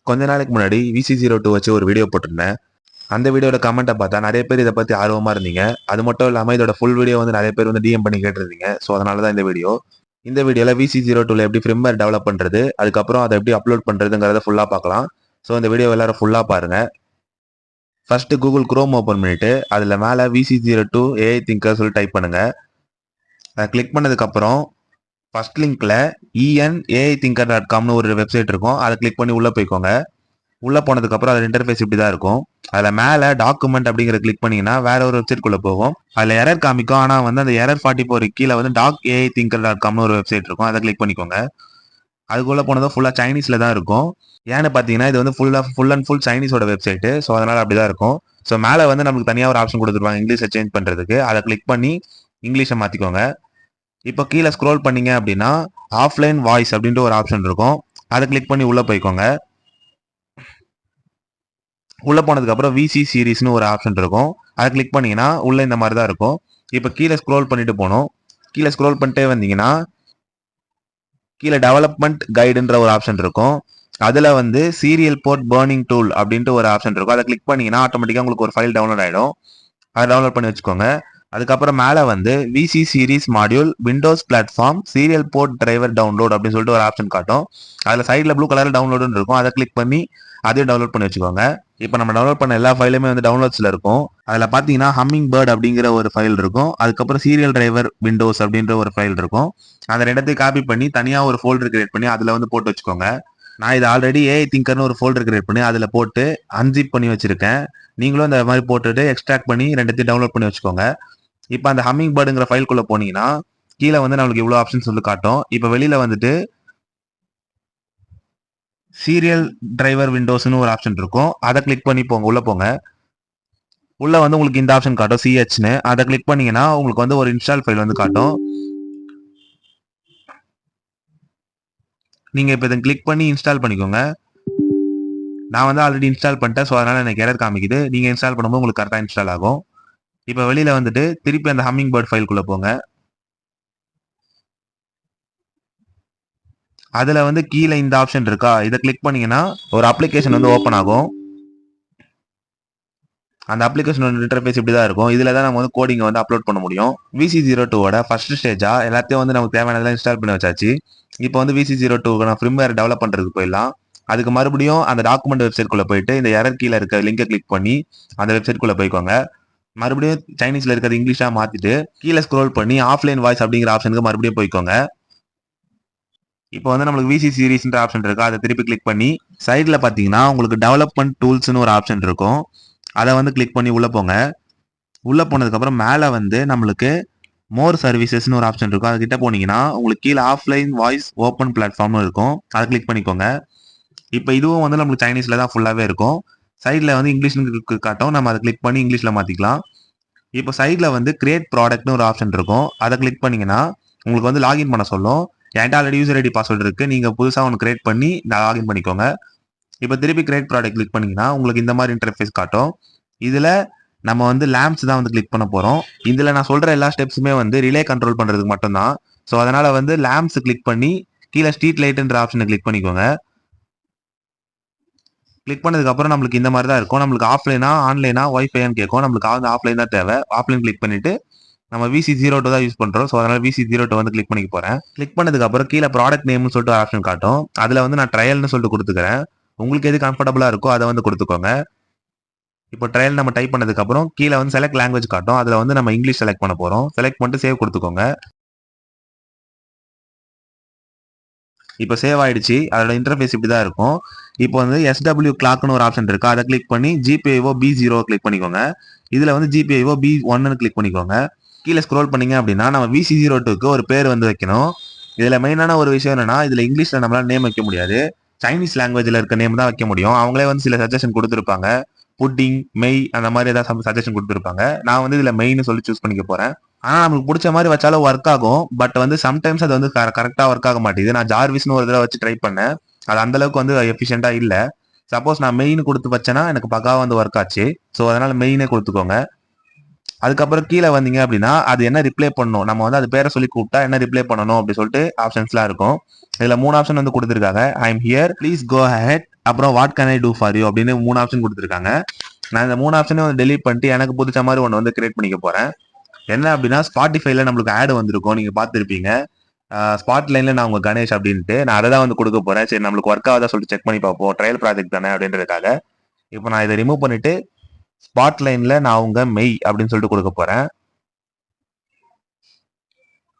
கொஞ்ச நாளைக்கு முன்னாடி VC02 வச்சு ஒரு வீடியோ போட்டிருந்தேன். அந்த வீடியோட கமெண்ட்டை பார்த்தா நிறைய பேர் இதை பற்றி ஆர்வமாக இருந்தீங்க. அது மட்டும் இல்லாமல் இதோட ஃபுல் வீடியோ வந்து நிறைய பேர் வந்து DM பண்ணி கேட்டிருந்தீங்க. ஸோ அதனால தான் இந்த வீடியோ. இந்த வீடியோவில் VC02ல எப்படி ஃப்ரேம்வேர் டெவலப் பண்ணுறது, அதுக்கப்புறம் அதை எப்படி அப்லோட் பண்ணுறதுங்கிறத ஃபுல்லாக பார்க்கலாம். ஸோ இந்த வீடியோ எல்லாரும் ஃபுல்லாக பாருங்கள். ஃபர்ஸ்ட் கூகுள் குரோம் ஓப்பன் பண்ணிட்டு அதில் மேலே VC02 AI Thinker சொல்லி டைப் பண்ணுங்கள். அதை கிளிக் பண்ணதுக்கப்புறம் ஃபர்ஸ்ட் லிங்க்ல enAIthinker.comனு ஒரு வெப்சைட் இருக்கும். அதை கிளிக் பண்ணி உள்ளே போய்க்கோங்க. உள்ளே போனதுக்கப்புறம் அது இன்டர்ஃபேஸ் இப்படி தான் இருக்கும். அதில் மேலே டாக்குமெண்ட் அப்படிங்கிற கிளிக் பண்ணிங்கன்னா வேற ஒரு வெப்சைட்குள்ளே போகும். அதில் எரர் காமிக்கும். ஆனால் வந்து அந்த எரர் 44 கீழே வந்து docaithinker.comனு ஒரு வெப்சைட் இருக்கும். அதை கிளிக் பண்ணிக்கோங்க. அதுக்குள்ளே போனதும் ஃபுல்லாக சைனீஸில் தான் இருக்கும். ஏன்னு பார்த்தீங்கன்னா இது வந்து ஃபுல் அண்ட் ஃபுல் சைனீஸோட வெப்சைட்டு. ஸோ அதனால் அப்படி தான் இருக்கும். ஸோ மேலே வந்து நமக்கு தனியாக ஒரு ஆப்ஷன் கொடுத்துருப்பாங்க இங்கிலீஷை சேஞ்ச் பண்ணுறதுக்கு. அதை கிளிக் பண்ணி இங்கிலீஷை மாற்றிக்கோங்க. இப்போ கீழே ஸ்க்ரோல் பண்ணீங்க அப்படின்னா ஆஃப்லைன் வாய்ஸ் அப்படின்ற ஒரு ஆப்ஷன் இருக்கும். அதை கிளிக் பண்ணி உள்ளே போய்க்கோங்க. உள்ளே போனதுக்கப்புறம் VC சீரீஸ்னு ஒரு ஆப்ஷன் இருக்கும். அதை கிளிக் பண்ணீங்கன்னா உள்ளே இந்த மாதிரி தான் இருக்கும். இப்போ கீழே ஸ்க்ரோல் பண்ணிட்டு போகணும். கீழே ஸ்க்ரோல் பண்ணிட்டே வந்தீங்கன்னா கீழே டெவலப்மெண்ட் கைடுன்ற ஒரு ஆப்ஷன் இருக்கும். அதில் வந்து சீரியல் போர்ட் பர்னிங் டூல் அப்படின்ட்டு ஒரு ஆப்ஷன் இருக்கும். அதை கிளிக் பண்ணீங்கன்னா ஆட்டோமேட்டிக்காக உங்களுக்கு ஒரு ஃபைல் டவுன்லோட் ஆகிடும். அதை டவுன்லோட் பண்ணி வச்சுக்கோங்க. அதுக்கப்புறம் மேலே வந்து VC series module Windows platform serial port driver download அப்படின்னு சொல்லிட்டு ஒரு ஆப்ஷன் காட்டும். அதில் சைடில் ப்ளூ கலரில் டவுன்லோடுன்னு இருக்கும். அதை கிளிக் பண்ணி அதையும் டவுன்லோட் பண்ணி வச்சுக்கோங்க. இப்போ நம்ம டவுன்லோட் பண்ண எல்லா ஃபைலுமே வந்து டவுன்லோட்ஸில் இருக்கும். அதில் பார்த்தீங்கன்னா ஹம்மிங் பேர்ட் அப்படிங்கிற ஒரு ஃபைல் இருக்கும். அதுக்கப்புறம் சீரியல் டிரைவர் விண்டோஸ் அப்படின்ற ஒரு ஃபைல் இருக்கும். அந்த ரெண்டத்தையும் காப்பி பண்ணி தனியாக ஒரு ஃபோல்டர் கிரியேட் பண்ணி அதில் வந்து போட்டு வச்சுக்கோங்க. நான் இது ஆல்ரெடி AI Thinkerனு ஒரு ஃபோல்டர் கிரியேட் பண்ணி அதில் போட்டு அன்சிப் பண்ணி வச்சிருக்கேன். நீங்களும் இந்த மாதிரி போட்டுட்டு எக்ஸ்ட்ராக்ட் பண்ணி ரெண்டத்தையும் டவுன்லோட் பண்ணி வச்சுக்கோங்க. இப்போ அந்த ஹம்மிங் பேர்டுங்கிற ஃபைல்குள்ளே போனீங்கன்னா கீழே வந்து நம்மளுக்கு இவ்வளோ ஆப்ஷன்ஸ் வந்து காட்டும். இப்போ வெளியில் வந்துட்டு சீரியல் டிரைவர் விண்டோஸ்னு ஒரு ஆப்ஷன் இருக்கும். அதை கிளிக் பண்ணி போங்க. உள்ளே போங்க. உள்ளே வந்து உங்களுக்கு இந்த ஆப்ஷன் காட்டும் CHன்னு. அதை கிளிக் பண்ணீங்கன்னா உங்களுக்கு வந்து ஒரு இன்ஸ்டால் ஃபைல் வந்து காட்டும். நீங்கள் இப்போ இதை கிளிக் பண்ணி இன்ஸ்டால் பண்ணிக்கோங்க. நான் வந்து ஆல்ரெடி இன்ஸ்டால் பண்ணிட்டேன். ஸோ அதனால் எனக்கு எரர் காமிக்குது. நீங்கள் இன்ஸ்டால் பண்ணும்போது உங்களுக்கு கரெக்டாக இன்ஸ்டால் ஆகும். இப்போ வெளியில் வந்துட்டு திருப்பி அந்த ஹம்மிங் பேர்ட் ஃபைல்குள்ளே போங்க. அதில் வந்து கீழே இந்த ஆப்ஷன் இருக்கா, இதை கிளிக் பண்ணீங்கன்னா ஒரு அப்ளிகேஷன் வந்து ஓப்பன் ஆகும். அந்த அப்ளிகேஷனோட இன்டர்ஃபேஸ் இப்படி தான் இருக்கும். இதில் தான் நம்ம வந்து கோடிங்கை வந்து அப்லோட் பண்ண முடியும். VC02வோட ஃபர்ஸ்ட் ஸ்டேஜாக எல்லாத்தையும் வந்து நமக்கு தேவையானதெல்லாம் இன்ஸ்டால் பண்ணி வச்சாச்சு. இப்போ வந்து VC02க்கு நான் ஃப்ரேம்வேர் டெவலப் பண்ணுறதுக்கு போயிடலாம். அதுக்கு மறுபடியும் அந்த டாக்குமெண்ட் வெப்சைட்குள்ளே போயிட்டு இந்த எரர் கீழே இருக்க லிங்கை கிளிக் பண்ணி அந்த வெப்சைட்குள்ளே போய்க்கோங்க. மறுபடியும் சைனீஸில் இருக்கிறது இங்கிலீஷாக மாற்றிட்டு கீழே ஸ்க்ரோல் பண்ணி ஆஃப்லைன் வாய்ஸ் அப்படிங்கிற ஆப்ஷனுக்கு மறுபடியும் போய்க்கோங்க. இப்போ வந்து நம்மளுக்கு VC சீரீஸ்ன்ற ஆப்ஷன் இருக்கா, அதை திருப்பி கிளிக் பண்ணி சைடில் பார்த்தீங்கன்னா உங்களுக்கு டெவலப்மெண்ட் டூல்ஸ்னு ஒரு ஆப்ஷன் இருக்கும். அதை வந்து கிளிக் பண்ணி உள்ளே போங்க. உள்ளே போனதுக்கப்புறம் மேலே வந்து நம்மளுக்கு மோர் சர்வீசஸ்னு ஒரு ஆப்ஷன் இருக்கும். அதுக்கிட்ட போனீங்கன்னா உங்களுக்கு கீழே ஆஃப்லைன் வாய்ஸ் ஓப்பன் பிளாட்ஃபார்ம்னு இருக்கும். அதை கிளிக் பண்ணிக்கோங்க. இப்போ இதுவும் வந்து நம்மளுக்கு சைனீஸில் தான் ஃபுல்லாகவே இருக்கும். சைடில் வந்து இங்கிலீஷ்னு காட்டும். நம்ம அதை கிளிக் பண்ணி இங்கிலீஷில் மாற்றிக்கலாம். இப்போ சைடில் வந்து கிரியேட் ப்ராடக்ட்னு ஒரு ஆப்ஷன் இருக்கும். அதை கிளிக் பண்ணிங்கன்னா உங்களுக்கு வந்து லாகின் பண்ண சொல்லும். என்கிட்ட ஆல்ரெடி யூசர் ஐடி பாஸ்வேர்டு இருக்குது. நீங்கள் புதுசாக ஒன்று கிரியேட் பண்ணி லாகின் பண்ணிக்கோங்க. இப்போ திருப்பி கிரியேட் ப்ராடக்ட் கிளிக் பண்ணிங்கன்னா உங்களுக்கு இந்த மாதிரி இன்டர்ஃபேஸ் காட்டும். இதில் நம்ம வந்து லேம்ப்ஸ் தான் வந்து கிளிக் பண்ண போகிறோம். இதில் நான் சொல்கிற எல்லா ஸ்டெப்ஸுமே வந்து ரிலே கண்ட்ரோல் பண்ணுறதுக்கு மட்டும்தான். ஸோ அதனால் வந்து லேம்ப்ஸ் கிளிக் பண்ணி கீழே ஸ்ட்ரீட் லைட்டுன்ற ஆப்ஷனை கிளிக் பண்ணிக்கோங்க. கிளிக் பண்ணதுக்கப்புறம் நம்மளுக்கு இந்த மாதிரி தான் இருக்கும். நம்மளுக்கு ஆஃப்லைனா ஆன்லைனா ஒய்ஃபைன்னு கேட்கும். நம்மளுக்கு வந்து ஆஃப்லைன் தான் தேவை. ஆஃப்லைன் கிளிக் பண்ணிவிட்டு நம்ம VC02 தான் யூஸ் பண்ணுறோம். ஸோ அதனால் VC02 வந்து கிளிக் பண்ணிக்க போகிறேன். கிளிக் பண்ணதுக்கப்புறம் கீழே ப்ராடக்ட் நேம்னு சொல்லிட்டு ஒரு ஆப்ஷன் காட்டும். அதில் வந்து நான் ட்ரையல்னு சொல்லிட்டு கொடுத்துக்கிறேன். உங்களுக்கு எது கம்ஃபர்டபுளாக இருக்கோ அதை வந்து கொடுத்துக்கோங்க. இப்போ ட்ரையல் நம்ம டைப் பண்ணதுக்கப்புறம் கீழே வந்து செலக்ட் லாங்குவேஜ் காட்டும். அதில் வந்து நம்ம இங்கிலீஷ் செலக்ட் பண்ண போகிறோம். செலக்ட் பண்ணிட்டு சேவ் கொடுத்துக்கோங்க. இப்போ சேவ் ஆயிடுச்சு. அதோட இன்டர்ஃபேஸ் இப்படி தான் இருக்கும். இப்போ வந்து SW கிளாக்னு ஒரு ஆப்ஷன் இருக்குது. அதை கிளிக் பண்ணி GPIO B0 கிளிக் பண்ணிக்கோங்க. இதில் வந்து GPIO B1ன்னு கிளிக் பண்ணிக்கோங்க. கீழே ஸ்க்ரோல் பண்ணீங்க அப்படின்னா நம்ம VC02க்கு ஒரு பேர் வந்து வைக்கணும். இதில் மெயினான ஒரு விஷயம் என்னன்னா இதில் இங்கிலீஷில் நம்மளால நேம் வைக்க முடியாது. சைனீஸ் லாங்குவேஜில் இருக்க நேம் தான் வைக்க முடியும். அவங்களே வந்து சில சஜஷன் கொடுத்துருப்பாங்க. புட்டிங், மெய் அந்த மாதிரி ஏதாவது சஜஷன் கொடுத்துருப்பாங்க. நான் வந்து இதில் மெயின்னு சொல்லி சூஸ் பண்ணிக்க போகிறேன். ஆனால் நமக்கு பிடிச்ச மாதிரி வச்சாலும் ஒர்க் ஆகும். பட் வந்து சம்டைம்ஸ் அது வந்து கரெக்டாக ஒர்க் ஆக மாட்டேங்குது. நான் ஜார்விஸ்னு ஒரு தடவை வச்சு ட்ரை பண்ணேன். அது அந்தளவுக்கு வந்து எஃபிஷியண்டாக இல்லை. சப்போஸ் நான் மெயின் கொடுத்து வச்சேன்னா எனக்கு பக்காவாக வந்து ஒர்க் ஆச்சு. ஸோ அதனால் மெயினே கொடுத்துக்கோங்க. அதுக்கப்புறம் கீழே வந்தீங்க அப்படின்னா அது என்ன ரிப்ளை பண்ணணும், நம்ம வந்து அது பேரை சொல்லி கூப்பிட்டா என்ன ரிப்ளை பண்ணணும் அப்படி சொல்லிட்டு ஆப்ஷன்ஸ்லாம் இருக்கும். இதுல 3 ஆப்ஷன் வந்து கொடுத்துருக்காங்க. I am here, please go head, அப்புறம் what can I do for you அப்படின்னு 3 ஆப்ஷன் கொடுத்துருக்காங்க. நான் இந்த 3 ஆப்ஷனையும் வந்து டெலீட் பண்ணிட்டு எனக்கு பிடிச்ச மாதிரி ஒன்று வந்து கிரியேட் பண்ணிக்க போறேன். என்ன அப்படின்னா ஸ்பாட்டிஃபைல நம்மளுக்கு ஆட் வந்திருக்கும், நீங்க பார்த்துருப்பீங்க. ஸ்பாட் லைன்ல நான் உங்க கணேஷ் அப்படின்ட்டு நான் அதை தான் வந்து கொடுக்க போறேன். சரி நம்மளுக்கு ஒர்க் ஆகுதா சொல்லிட்டு செக் பண்ணி பார்ப்போம், ட்ரையல் ப்ராஜெக்ட் தானே அப்படின்றதுக்காக. இப்போ நான் இதை ரிமூவ் பண்ணிட்டு ஸ்பாட் லைன்ல நான் உங்க மெய் அப்படின்னு சொல்லிட்டு கொடுக்க போறேன்.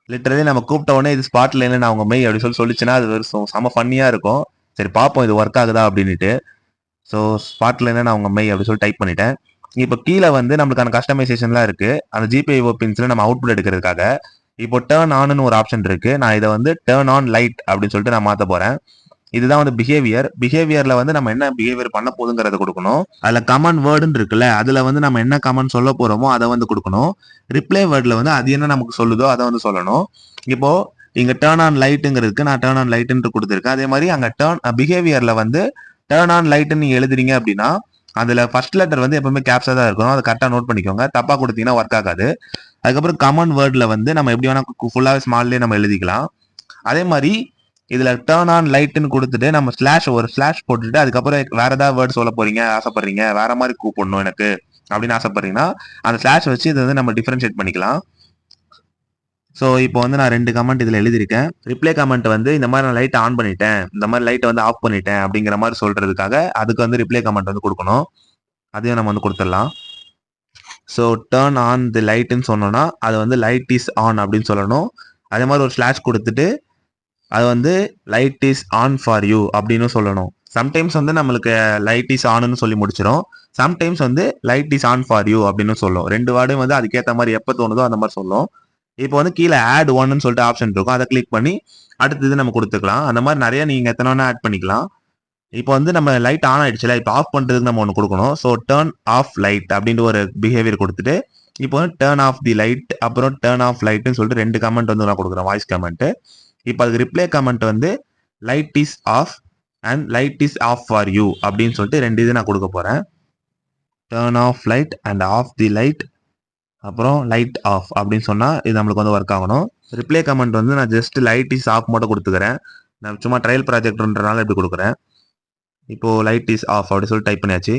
லிட்டரலி நம்ம கூப்பிட்ட உடனே இது ஸ்பாட் லைன்ல நான் உங்க மெய் அப்படின்னு சொல்லிச்சுன்னா அது ஒரு செம ஃபன்னியா இருக்கும். சரி பார்ப்போம் இது ஒர்க் ஆகுதா அப்படின்ட்டு. ஸோ ஸ்பாட் லைன்ல நான் உங்க மெய் அப்படின்னு சொல்லி டைப் பண்ணிட்டேன். இப்போ கீழே வந்து நம்மளுக்கான கஸ்டமைசேஷன்லாம் இருக்கு. அந்த ஜிபிஐஓ பின்ஸ்ல நம்ம அவுட்புட் எடுக்கிறதுக்காக இப்போ டேர்ன் ஆன்னு ஒரு ஆப்ஷன் இருக்கு. நான் இதை வந்து டேர்ன் ஆன் லைட் அப்படின்னு சொல்லிட்டு நான் மாற்ற போறேன். இதுதான் வந்து பிஹேவியர்ல வந்து நம்ம என்ன பிஹேவியர் பண்ண போதுங்கிறத கொடுக்கணும். அதுல கமெண்ட் வேர்டுன்னு இருக்குல்ல, அதுல வந்து நம்ம என்ன கமெண்ட் சொல்ல போறோமோ அதை வந்து கொடுக்கணும். ரிப்ளை வேர்ட்ல வந்து அது என்ன நமக்கு சொல்லுதோ அதை வந்து சொல்லணும். இப்போ இங்க டேர்ன் ஆன் லைட்டுங்கிறதுக்கு நான் டேர்ன் ஆன் லைட்னு கொடுத்துருக்கேன். அதே மாதிரி அங்க பிஹேவியர்ல வந்து டேர்ன் ஆன் லைட்னு நீங்க எழுதுறீங்க அப்படின்னா அதுல ஃபர்ஸ்ட் லெட்டர் வந்து எப்பவுமே கேப்ஸா தான் இருக்கணும். அதை கரெக்டா நோட் பண்ணிக்கோங்க. தப்பா கொடுத்தீங்கன்னா ஒர்க் ஆகாது. அதுக்கப்புறம் கமெண்ட் வேர்ட்ல வந்து நம்ம எப்படி வேணா ஃபுல்லாவே ஸ்மால்லே நம்ம எழுதிக்கலாம். அதே மாதிரி இதுல டேர்ன் ஆன் லைட்னு கொடுத்துட்டு நம்ம ஒரு ஸ்லாஷ் போட்டுட்டு அதுக்கப்புறம் வேற ஏதாவது வேர்ட் சொல்ல போறீங்க, ஆசைப்படுறீங்க, வேற மாதிரி கூப்பிடணும் எனக்கு அப்படின்னு ஆசைப்படுறீங்கன்னா அந்த ஸ்லாஷ் வச்சு இதை வந்து நம்ம டிஃபரன்ஷியேட் பண்ணிக்கலாம். ஸோ இப்போ வந்து நான் 2 கமெண்ட் இதில் எழுதியிருக்கேன். ரிப்ளை கமெண்ட் வந்து இந்த மாதிரி நான் லைட் ஆன் பண்ணிட்டேன், இந்த மாதிரி லைட்டை வந்து ஆஃப் பண்ணிட்டேன் அப்படிங்கிற மாதிரி சொல்றதுக்காக அதுக்கு வந்து ரிப்ளை கமெண்ட் வந்து கொடுக்கணும். அதையும் நம்ம வந்து கொடுத்துடலாம். ஸோ டேர்ன் ஆன் தி லைட்னு சொன்னோம்னா அது வந்து லைட் இஸ் ஆன் அப்படின்னு சொல்லணும். அதே மாதிரி ஒரு ஸ்லாஷ் கொடுத்துட்டு அது வந்து light is on for you அப்படின்னு சொல்லணும். சம்டைம்ஸ் வந்து நம்மளுக்கு லைட் இஸ் ஆன்னு சொல்லி முடிச்சிடும். சம்டைம்ஸ் வந்து light is on for you அப்படின்னு சொல்லும். 2 வேர்டும் வந்து அதுக்கேற்ற மாதிரி எப்போ தோணுதோ அந்த மாதிரி சொல்லும். இப்போ வந்து கீழே ஆட் ஒன்னு சொல்லிட்டு ஆப்ஷன் இருக்கும், அதை கிளிக் பண்ணி அடுத்தது நம்ம கொடுத்துக்கலாம். அந்த மாதிரி நிறைய நீங்க எத்தனை வேணா ஆட் பண்ணிக்கலாம். இப்போ வந்து நம்ம லைட் ஆன் ஆயிடுச்சுல, இப்போ ஆஃப் பண்றதுக்கு நம்ம ஒன்று கொடுக்கணும். ஸோ டேர்ன் ஆஃப் லைட் அப்படின்ற ஒரு பிஹேவியர் கொடுத்துட்டு இப்போ வந்து டேர்ன் ஆஃப் தி லைட் அப்புறம் டேர்ன் ஆஃப் லைட்னு சொல்லிட்டு 2 கமெண்ட் வந்து நான் கொடுக்குறேன், வாய்ஸ் கமெண்ட். இப்போ அதுக்கு ரிப்ளை கமெண்ட் வந்து light is off and light is off for you அப்படின்னு சொல்லிட்டு 2 இது நான் கொடுக்க போறேன். Turn off light and off the light அப்புறம் லைட் ஆஃப் அப்படின்னு சொன்னா இது நம்மளுக்கு வந்து ஒர்க் ஆகணும். ரிப்ளை கமெண்ட் வந்து நான் ஜஸ்ட் லைட் இஸ் ஆஃப் மட்டும் கொடுத்துக்கிறேன். நான் சும்மா ட்ரையல் ப்ராஜெக்ட்ன்றனால இப்படி கொடுக்குறேன். இப்போ லைட் இஸ் ஆஃப் அப்படின்னு சொல்லி டைப் பண்ணியாச்சு.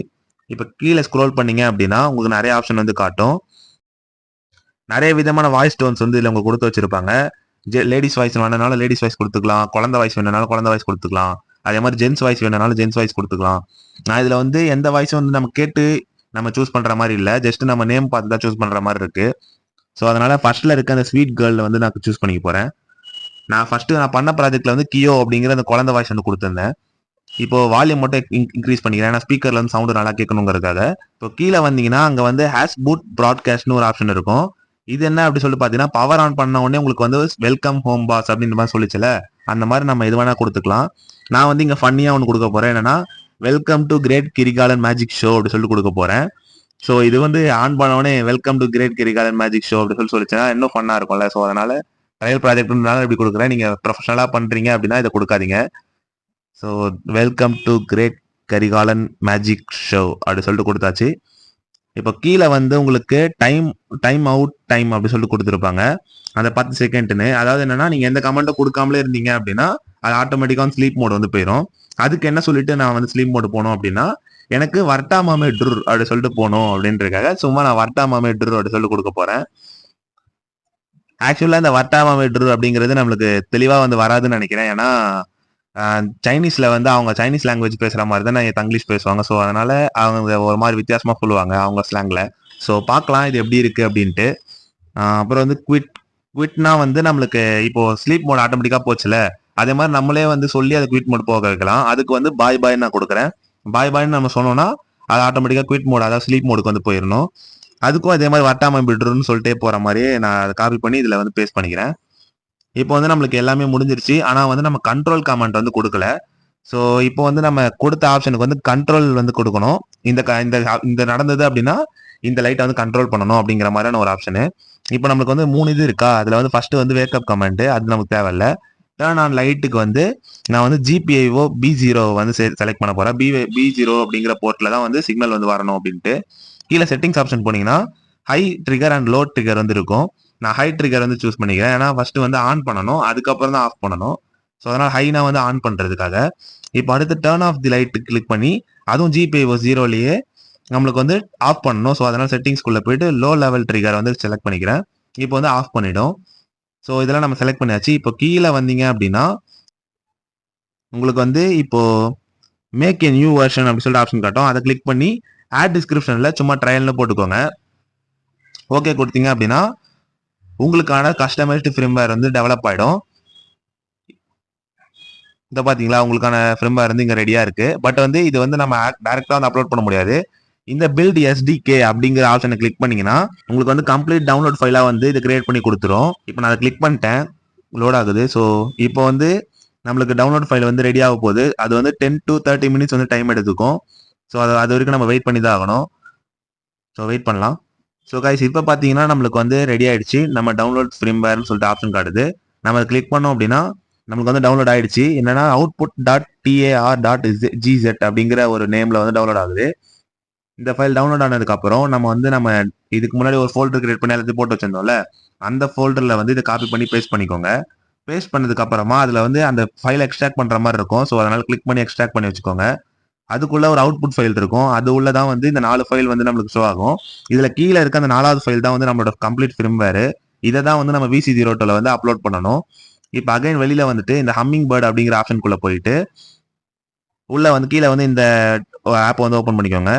இப்போ கீழே ஸ்க்ரோல் பண்ணீங்க அப்படின்னா உங்களுக்கு நிறைய ஆப்ஷன் வந்து காட்டும். நிறைய விதமான வாய்ஸ் டோன்ஸ் வந்து இதில் உங்களுக்கு கொடுத்து வச்சிருப்பாங்க. லேடிஸ் வாய்ஸ் வேணுனாலும் லேடிஸ் வாய்ஸ் கொடுத்துக்கலாம், குழந்தை வாய்ஸ் வேணுனாலும் குழந்தை வாய்ஸ் கொடுத்துக்கலாம், அதே மாதிரி ஜென்ஸ் வாய்ஸ் வேணுனாலும் ஜென்ஸ் வாய்ஸ் கொடுத்துக்கலாம். நான் இதில் வந்து எந்த வாய்ஸும் வந்து நம்ம கேட்டு நம்ம சூஸ் பண்ற மாதிரி இல்லை, ஜஸ்ட் நம்ம நேம் பார்த்து தான் சூஸ் பண்ற மாதிரி இருக்கு. ஸோ அதனால ஃபர்ஸ்ட்ல இருக்க அந்த ஸ்வீட் கேர்ள் வந்து நான் சூஸ் பண்ணிக்க போறேன். நான் பண்ண ப்ராஜெக்ட்ல வந்து கியோ அப்படிங்கிற அந்த குழந்தை வாய்ஸ் வந்து கொடுத்துருந்தேன். இப்போ வால்யூம் மட்டும் இன்க்ரீஸ் பண்ணிக்கிறேன், ஏன்னா ஸ்பீக்கர்ல வந்து சவுண்டு நல்லா கேட்கணுங்கிறதுக்காக. இப்போ கீழே வந்தீங்கன்னா அங்க வந்து ஹேஸ் பூட் ப்ராட்காஸ்ட்னு ஒரு ஆப்ஷன் இருக்கும். இது என்ன அப்படி சொல்லி பாத்தீங்கன்னா பவர் ஆன் பண்ண உடனே உங்களுக்கு வந்து வெல்கம் ஹோம் பாஸ் அப்படின்ற மாதிரி சொல்லிச்சுல, அந்த மாதிரி நம்ம இது வேணா கொடுத்துக்கலாம். நான் வந்து இங்க ஃபன்னியா ஒன்று கொடுக்க போறேன், என்னன்னா welcome to great Kirikalan magic show அப்படி சொல்லி கொடுக்க போறேன். ஸோ இது வந்து ஆன் பண்ண உடனே welcome to great Kirikalan magic show அப்படி சொல்லி சொல்லிச்சுன்னா இன்னும் ஃபன்னா இருக்கும்ல. ஸோ அதனால ட்ரையல் ப்ராஜெக்ட்னால இப்படி கொடுக்குறேன். நீங்க ப்ரொஃபஷனலா பண்றீங்க அப்படின்னா இதை கொடுக்காதீங்க. So welcome to great Karikalan magic show அப்படி சொல்லிட்டு கொடுத்தாச்சு. இப்போ கீழே வந்து உங்களுக்கு டைம் அவுட் டைம் அப்படி சொல்லிட்டு கொடுத்துருப்பாங்க, அந்த 10 செகண்ட்னு. அதாவது என்னன்னா நீங்க எந்த கமெண்ட்டை கொடுக்காமலே இருந்தீங்க அப்படின்னா அது ஆட்டோமேட்டிக்காக ஸ்லீப் மோட் வந்து போயிடும். அதுக்கு என்ன சொல்லிட்டு நான் வந்து ஸ்லீப் மோட் போனோம் அப்படின்னா எனக்கு வர்ட்டா மாமே ட்ரு அப்படி சொல்லிட்டு போகணும் அப்படின்றதுக்காக சும்மா நான் வர்ட்டா மாமே ட்ரு அப்படி சொல்லிட்டு கொடுக்க போறேன். ஆக்சுவலா இந்த வர்ட்டா மாமே ட்ரு அப்படிங்கிறது நம்மளுக்கு தெளிவா வந்து வராதுன்னு நினைக்கிறேன். ஏன்னா சைனீஸ்ல வந்து அவங்க சைனீஸ் லாங்குவேஜ் பேசுற மாதிரி தான் தங்கிலீஷ் பேசுவாங்க. ஸோ அதனால அவங்க ஒரு மாதிரி வித்தியாசமா சொல்லுவாங்க அவங்க ஸ்லாங்ல. ஸோ பார்க்கலாம் இது எப்படி இருக்கு அப்படின்ட்டு. அப்புறம் வந்து குவிட்னா வந்து நம்மளுக்கு இப்போ ஸ்லீப் மோட் ஆட்டோமேட்டிக்கா போச்சுல, அதே மாதிரி நம்மளே வந்து சொல்லி அதை குவிட் மோட் போக வைக்கலாம். அதுக்கு வந்து பாய் பாய் நான் கொடுக்குறேன். பாய் பாய்னு நம்ம சொன்னோம்னா அது ஆட்டோமேட்டிக்கா குவிட் மோட், அதாவது ஸ்லீப் மோடுக்கு வந்து போயிடணும். அதுக்கும் அதே மாதிரி வட்டாம பிட்ருன்னு சொல்லிட்டே போற மாதிரியே நான் அதை காப்பி பண்ணி இதுல வந்து பேஸ்ட் பண்ணிக்கிறேன். இப்போ வந்து நம்மளுக்கு எல்லாமே முடிஞ்சிருச்சு. ஆனா வந்து நம்ம கண்ட்ரோல் கமெண்ட் வந்து கொடுக்கல. ஸோ இப்போ வந்து நம்ம கொடுத்த ஆப்ஷனுக்கு வந்து கண்ட்ரோல் வந்து கொடுக்கணும். இந்த நடந்தது அப்படின்னா இந்த லைட்டை வந்து கண்ட்ரோல் பண்ணணும் அப்படிங்கிற மாதிரியான ஒரு ஆப்ஷனு. இப்போ நம்மளுக்கு வந்து 3 இது இருக்கா, அதுல வந்து ஃபர்ஸ்ட் வந்து வேக்கப் கமெண்ட், அது நமக்கு தேவையில்ல. டேர்ன் ஆன் லைட்டுக்கு வந்து நான் வந்து GPIO B0 வந்து செலக்ட் பண்ண போறேன். B0 அப்படிங்கிற போர்ட்ல தான் வந்து சிக்னல் வந்து வரணும் அப்படின்ட்டு. கீழே செட்டிங்ஸ் ஆப்ஷன் போனீங்கன்னா high trigger and low trigger வந்து இருக்கும். நான் ஹை ட்ரிகர் வந்து சூஸ் பண்ணிக்கிறேன். ஏன்னா ஃபர்ஸ்ட் வந்து ஆன் பண்ணணும், அதுக்கப்புறம் தான் ஆஃப் பண்ணணும். ஸோ அதனால ஹைனா வந்து ஆன் பண்றதுக்காக. இப்போ அடுத்து turn off the light click பண்ணி, அதுவும் ஜிபிஐஓ 0லயே நம்மளுக்கு வந்து ஆஃப் பண்ணணும். ஸோ அதனால செட்டிங்ஸ்குள்ள போயிட்டு லோ லெவல் ட்ரிகர் வந்து செலக்ட் பண்ணிக்கிறேன். இப்போ வந்து ஆஃப் பண்ணிடும். ஸோ இதெல்லாம் நம்ம செலக்ட் பண்ணியாச்சு. இப்போ கீழே வந்தீங்க அப்படின்னா உங்களுக்கு வந்து இப்போ மேக் ஏ நியூ வெர்ஷன் அப்படின்னு சொல்லிட்டு ஆப்ஷன் காட்டும். அதை கிளிக் பண்ணி ஆட் டிஸ்கிரிப்ஷன்ல சும்மா ட்ரையல்னு போட்டுக்கோங்க. ஓகே கொடுத்தீங்க அப்படின்னா உங்களுக்கான கஸ்டமைஸ்டு ஃபிர்ம்வேர் வந்து டெவலப் ஆயிடும். இதை பாத்தீங்களா, உங்களுக்கான ஃபிர்ம்வேர் வந்து இங்க ரெடியா இருக்கு. பட் வந்து இது வந்து நம்ம டைரக்டா வந்து அப்லோட் பண்ண முடியாது. இந்த பில்ட் எஸ்டிகே அப்படிங்கிற ஆப்ஷனை கிளிக் பண்ணீங்கன்னா உங்களுக்கு வந்து கம்ப்ளீட் டவுன்லோட் ஃபைலா வந்து இது கிரியேட் பண்ணி கொடுத்துரும். இப்போ நான் அதை கிளிக் பண்ணிட்டேன், லோட் ஆகுது. ஸோ இப்போ வந்து நம்மளுக்கு டவுன்லோட் ஃபைல் வந்து ரெடி ஆக போகுது. அது வந்து 10 to 30 மினிட்ஸ் வந்து டைம் எடுத்துக்கும். ஸோ அது வரைக்கும் நம்ம வெயிட் பண்ணி தான் ஆகணும். ஸோ வெயிட் பண்ணலாம். ஸோ கைஸ் இப்போ பார்த்தீங்கன்னா நம்மளுக்கு வந்து ரெடி ஆயிடுச்சு. நம்ம டவுன்லோட் ஃபிர்ம்வேர்னு சொல்லிட்டு ஆப்ஷன் காட்டுது. நம்ம அதை கிளிக் பண்ணோம் அப்படின்னா நம்மளுக்கு வந்து டவுன்லோட் ஆயிடுச்சு. என்னன்னா output dot DAR dot GZ அப்படிங்கிற ஒரு நேம்ல வந்து டவுன்லோட் ஆகுது. இந்த ஃபைல் டவுன்லோட் ஆனதுக்கு அப்புறம் நம்ம இதுக்கு முன்னாடி ஒரு ஃபோல்டர் கிரியேட் பண்ணி எல்லாத்தையும் போட்டு வச்சிருந்தோம்ல, அந்த ஃபோல்டர்ல வந்து இதை காப்பி பண்ணி பேஸ்ட் பண்ணிக்கோங்க. பேஸ்ட் பண்ணதுக்கு அப்புறமா அதுல வந்து அந்த ஃபைல் எக்ஸ்ட்ராக்ட் பண்ற மாதிரி இருக்கும். ஸோ அதனால கிளிக் பண்ணி எக்ஸ்ட்ராக்ட் பண்ணி வச்சுக்கோங்க. அதுக்குள்ள ஒரு அவுட்புட் ஃபைல் இருக்கும். அது உள்ள தான் வந்து இந்த 4 ஃபைல் வந்து நம்மளுக்கு ஷோ ஆகும். இதுல கீழே இருக்க அந்த 4வது ஃபைல் தான் வந்து நம்மளோட கம்ப்ளீட் ஃபிர்ம்வேர். இதை தான் வந்து நம்ம VC02ல வந்து அப்லோட் பண்ணணும். இப்போ அகைன் வெளியில வந்துட்டு இந்த ஹம்மிங் பேர்ட் அப்படிங்கிற ஆப்ஷனுக்குள்ள போயிட்டு உள்ள வந்து கீழே வந்து இந்த ஆப் வந்து ஓபன் பண்ணிக்கோங்க.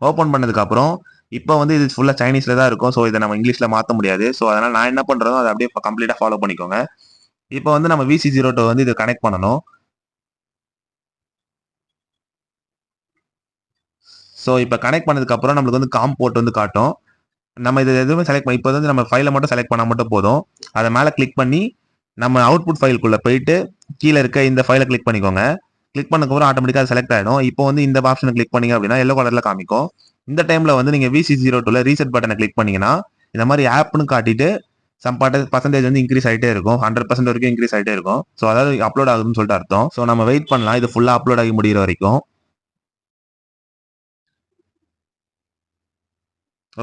ஓபன் பண்ணதுக்கு அப்புறம் இப்போ வந்து இது ஃபுல்லா சைனீஸ்ல தான் இருக்கும். ஸோ இதை நம்ம இங்கிலீஷ்ல மாற்ற முடியாது. ஸோ அதனால நான் என்ன பண்றதோ அதை அப்படியே கம்ப்ளீட்டா ஃபாலோ பண்ணிக்கோங்க. இப்போ வந்து நம்ம VC02 வந்து இதை கனெக்ட் பண்ணணும். ஸோ இப்போ கனெக்ட் பண்ணதுக்கு அப்புறம் நம்மளுக்கு வந்து காம் போர்ட் வந்து காட்டும். நம்ம இது எதுவுமே செலக்ட் பண்ணி இப்போ வந்து நம்ம ஃபைலை மட்டும் செலக்ட் பண்ணால் மட்டும் போதும். அதை மேலே கிளிக் பண்ணி நம்ம அவுட்புட் ஃபைலுக்குள்ள போயிட்டு கீழே இருக்க இந்த ஃபைலை கிளிக் பண்ணிக்கோங்க. கிளிக் பண்ணதுக்கப்புறம் ஆட்டோமேட்டிக்காக செலக்ட் ஆகிடும். இப்போ வந்து இந்த ஆப்ஷனை கிளிக் பண்ணீங்க அப்படின்னா எல்லோ கலர்ல காமிக்கும். இந்த டைம்ல வந்து நீங்க VC02ல ரீசெட் பட்டனை கிளிக் பண்ணீங்கன்னா இந்த மாதிரி ஆப்னு காட்டிட்டு சம் பர்சன்டேஜ் வந்து இன்க்ரீஸ் ஆகிட்டே இருக்கும். 100% வரைக்கும் இன்க்ரீஸ் ஆகிட்டே இருக்கும். ஸோ அதாவது அப்லோட் ஆகுதுன்னு சொல்லிட்டு அர்த்தம். ஸோ நம்ம வெயிட் பண்ணலாம் இது ஃபுல்லாக அப்லோட் ஆகி முடிகிற வரைக்கும்.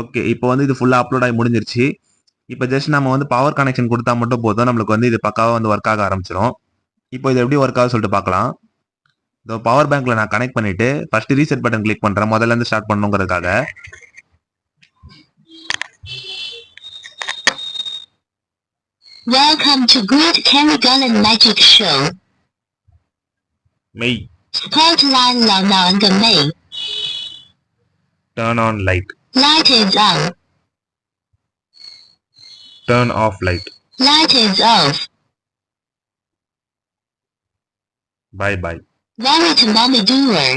ஓகே, இப்போ வந்து இது ஃபுல்லாக அப்லோட் ஆகி முடிஞ்சிருச்சு. இப்போ ஜஸ்ட் நம்ம வந்து பவர் கனெக்ஷன் கொடுத்தா மட்டும் போதும், நம்மளுக்கு வந்து இது பக்காவாக வந்து ஒர்க் ஆக ஆரம்பிச்சிடும். இப்போ இது எப்படி ஒர்க் ஆகுது சொல்லிட்டு பார்க்கலாம். இந்த பவர் பேங்க்ல நான் கனெக்ட் பண்ணிட்டு ஃபர்ஸ்ட் ரீசெட் பட்டன் கிளிக் பண்றேன், முதல்ல இருந்து start பண்ணணுங்கிறதுக்காக. Welcome to Great Kerrigan Magic Show. மெய் Spotlight 老男嘅味 turn on light, Light is on. turn off light, Light is off. bye bye. Very to mommy doer.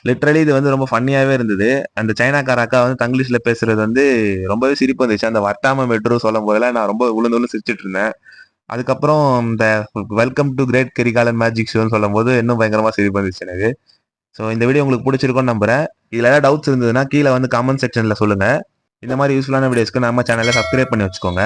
Literally இது வந்து ரொம்ப ஃபன்னியாவே இருந்தது. அந்த சைனாக்கார அக்கா வந்து தங்கிலீஷ்ல பேசுறது வந்து ரொம்பவே சிரிப்பு வந்துச்சு. அந்த வட்டாம மெட்ரோ சொல்லும் போதெல்லாம் நான் ரொம்ப உளுந்து சிரிச்சிட்டு இருந்தேன். அதுக்கப்புறம் இந்த வெல்கம் டு கிரேட் கெரிகாலன் மேஜிக் ஷோன்னு சொல்லும் போது இன்னும் பயங்கரமா சிரிப்பு வந்துச்சு எனக்கு. ஸோ இந்த வீடியோ உங்களுக்கு பிடிச்சிருக்கும்னு நம்புறேன். இதுல ஏதாவது டவுட்ஸ் இருந்ததுன்னா கீழே வந்து கமெண்ட் செக்ஷன்ல சொல்லுங்க. இந்த மாதிரி யூஸ்ஃபுல்லான வீடியோஸ்க்கு நம்ம சேனலை சப்ஸ்கிரைப் பண்ணி வச்சுக்கோங்க.